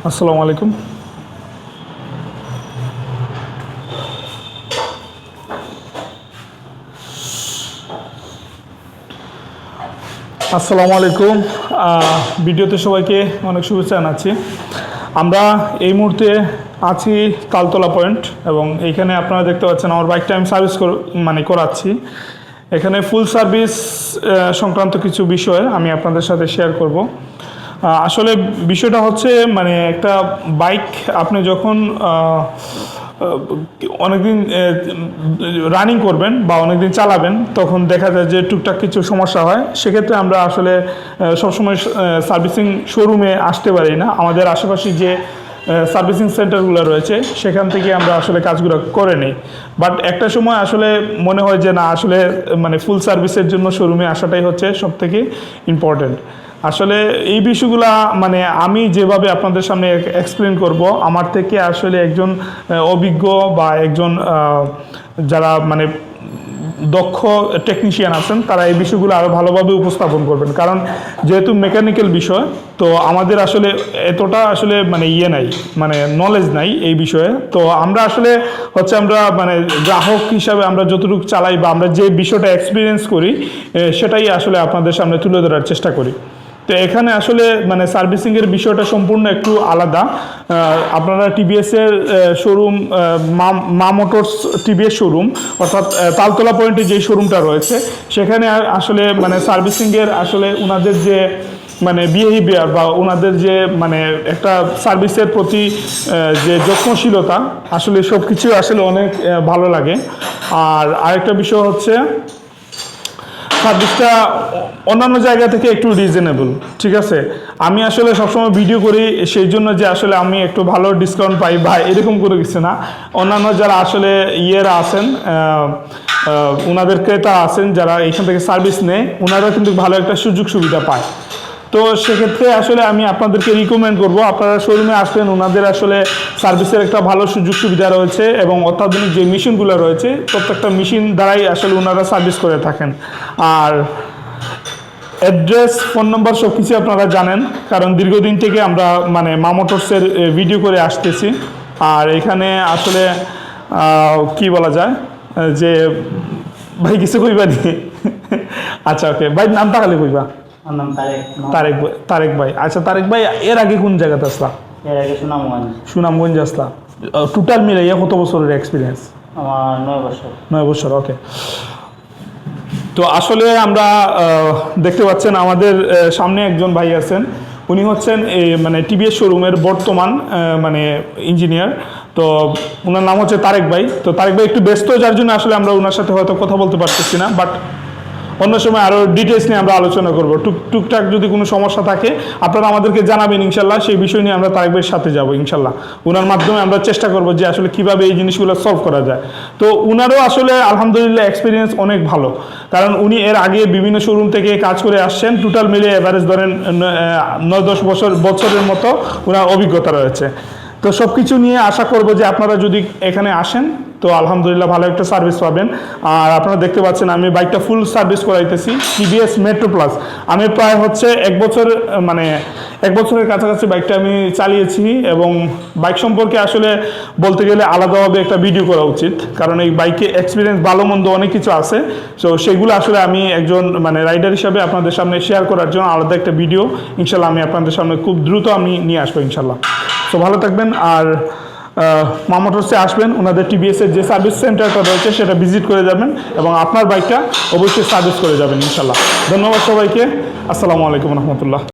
আসসালামু আলাইকুম। আসসালামু আলাইকুম। ভিডিওতে সবাইকে অনেক শুভেচ্ছা জানাচ্ছি। আমরা এই মুহূর্তে আছি তালতলা পয়েন্ট এবং এইখানে আপনারা দেখতে পাচ্ছেন আমার বাইকটা আমি সার্ভিস করাচ্ছি। এখানে ফুল সার্ভিস সংক্রান্ত কিছু বিষয় আমি আপনাদের সাথে শেয়ার করব। আসলে বিষয়টা হচ্ছে একটা বাইক আপনি যখন অনেকদিন রানিং করবেন বা অনেকদিন চালাবেন তখন দেখা যায় যে টুকটাক কিছু সমস্যা হয়। সেক্ষেত্রে আমরা আসলে সবসময় সার্ভিসিং শোরুমে আসতে পারি না। আমাদের আশেপাশে যে সার্ভিসিং সেন্টারগুলো রয়েছে সেখান থেকে আমরা আসলে কাজগুলো করে নিই। বাট একটা সময় আসলে মনে হয় যে না, আসলে ফুল সার্ভিসের জন্য শোরুমে আসাটাই হচ্ছে সবথেকে ইম্পর্ট্যান্ট। আসলে এই বিষয়গুলা আমি যেভাবে আপনাদের সামনে এক্সপ্লেন করব, আমার থেকে আসলে একজন অভিজ্ঞ বা একজন যারা দক্ষ টেকনিশিয়ান আছেন তারা এই বিষয়গুলো আরও ভালোভাবে উপস্থাপন করবেন। কারণ যেহেতু মেকানিক্যাল বিষয়, তো আমাদের আসলে এতটা আসলে নাই, নলেজ নাই এই বিষয়ে। তো আমরা আসলে আমরা গ্রাহক হিসাবে আমরা যতটুকু চালাই বা আমরা যে বিষয়টা এক্সপিরিয়েন্স করি সেটাই আসলে আপনাদের সামনে তুলে ধরার চেষ্টা করি। তো এখানে আসলে সার্ভিসিংয়ের বিষয়টা সম্পূর্ণ একটু আলাদা। আপনারা টিভিএসের শোরুম মা মোটরস টিভিএস শোরুম অর্থাৎ তালতলা পয়েন্টে যে শোরুমটা রয়েছে সেখানে আসলে সার্ভিসিংয়ের আসলে ওনাদের যে বিহেভিয়ার বা ওনাদের যে একটা সার্ভিসের প্রতি যে যত্নশীলতা, আসলে সব কিছু আসলে অনেক ভালো লাগে। আর আরেকটা বিষয় হচ্ছে সার্ভিসটা অন্যান্য জায়গা থেকে একটু রিজনেবল। ঠিক আছে, আমি আসলে সবসময় ভিডিও করি সেই জন্য যে আসলে আমি একটু ভালো ডিসকাউন্ট পাই বা এরকম করে কিছু না। অন্যান্য যারা আসলে আছেন, ওনাদের ক্রেতা আছেন যারা এখান থেকে সার্ভিস নেয়, ওনারা কিন্তু ভালো একটা সুযোগ সুবিধা পায়। তো সেক্ষেত্রে আসলে আমি আপনাদেরকে রিকমেন্ড করব আপনারা শোরুমে আসবেন। ওনাদের আসলে সার্ভিসের একটা ভালো সুযোগ সুবিধা রয়েছে এবং অত্যাধুনিক যে মেশিনগুলো রয়েছে প্রত্যেকটা মেশিন দ্বারাই আসলে ওনারা সার্ভিস করে থাকেন। আর অ্যাড্রেস, ফোন নম্বর সব কিছু আপনারা জানেন, কারণ দীর্ঘদিন থেকে আমরা মা মোটরসের ভিডিও করে আসতেছি। আর এখানে আসলে কি বলা যায় যে ভাই কিছু কইবা নি? আচ্ছা, ওকে ভাই, নামটা খালি কইবা। তারেক ভাই। আচ্ছা তারেক ভাই, এর আগে কোন জায়গাতে আসলাম? এর আগে সুনামগঞ্জ আসলাম। টোটাল মিলাইয়া কত বছরের এক্সপিরিয়েন্স? আমার 9 বছর। 9 বছর, ওকে। তো আসলে আমরা দেখতে পাচ্ছেন আমাদের সামনে একজন ভাই আছেন, উনি হচ্ছেন টিভিএস শোরুমের বর্তমান ইঞ্জিনিয়ার। তো ওনার নাম হচ্ছে তারেক ভাই। তো তারেক ভাই একটু ব্যস্ত, যার জন্য আসলে আমরা ওনার সাথে হয়তো কথা বলতে পারতেছি না, বাট অন্য সময় আরও ডিটেলস নিয়ে আমরা আলোচনা করবো। টুকটাক যদি কোনো সমস্যা থাকে আপনারা আমাদেরকে জানাবেন, ইনশাল্লাহ সেই বিষয় নিয়ে আমরা তারেক ভাইয়ের সাথে যাবো ইনশাল্লাহ। ওনার মাধ্যমে আমরা চেষ্টা করবো যে আসলে কীভাবে এই জিনিসগুলো সলভ করা যায়। তো উনারও আসলে আলহামদুলিল্লাহ এক্সপিরিয়েন্স অনেক ভালো, কারণ উনি এর আগে বিভিন্ন শোরুম থেকে কাজ করে আসছেন। টোটাল মিলে এভারেজ ধরেন 9-10 বছরের মতো ওনার অভিজ্ঞতা রয়েছে। তো সব কিছু নিয়ে আশা করব যে আপনারা যদি এখানে আসেন তো আলহামদুলিল্লাহ ভালো একটা সার্ভিস পাবেন। আর আপনারা দেখতে পাচ্ছেন আমি বাইকটা ফুল সার্ভিস করাইতেছি টিভিএস মেট্রো প্লাস। আমি প্রায় এক বছরের কাছাকাছি বাইকটা আমি চালিয়েছি এবং বাইক সম্পর্কে আসলে বলতে গেলে আলাদাভাবে একটা ভিডিও করা উচিত, কারণ এই বাইকে এক্সপিরিয়েন্স ভালো মন্দ অনেক কিছু আছে। তো সেগুলো আসলে আমি একজন রাইডার হিসাবে আপনাদের সামনে শেয়ার করার জন্য আলাদা একটা ভিডিও ইনশাল্লাহ আমি আপনাদের সামনে খুব দ্রুত আমি নিয়ে আসবো ইনশাল্লাহ। তো ভালো থাকবেন। আর মা মোটরসে আসবেন, ওনাদের টিভিএসের যে সার্ভিস সেন্টারটা রয়েছে সেটা ভিজিট করে যাবেন এবং আপনার বাইকটা অবশ্যই সার্ভিস করে যাবেন ইনশাল্লাহ। ধন্যবাদ সবাইকে। আসসালামু আলাইকুম রহমতুল্লাহ।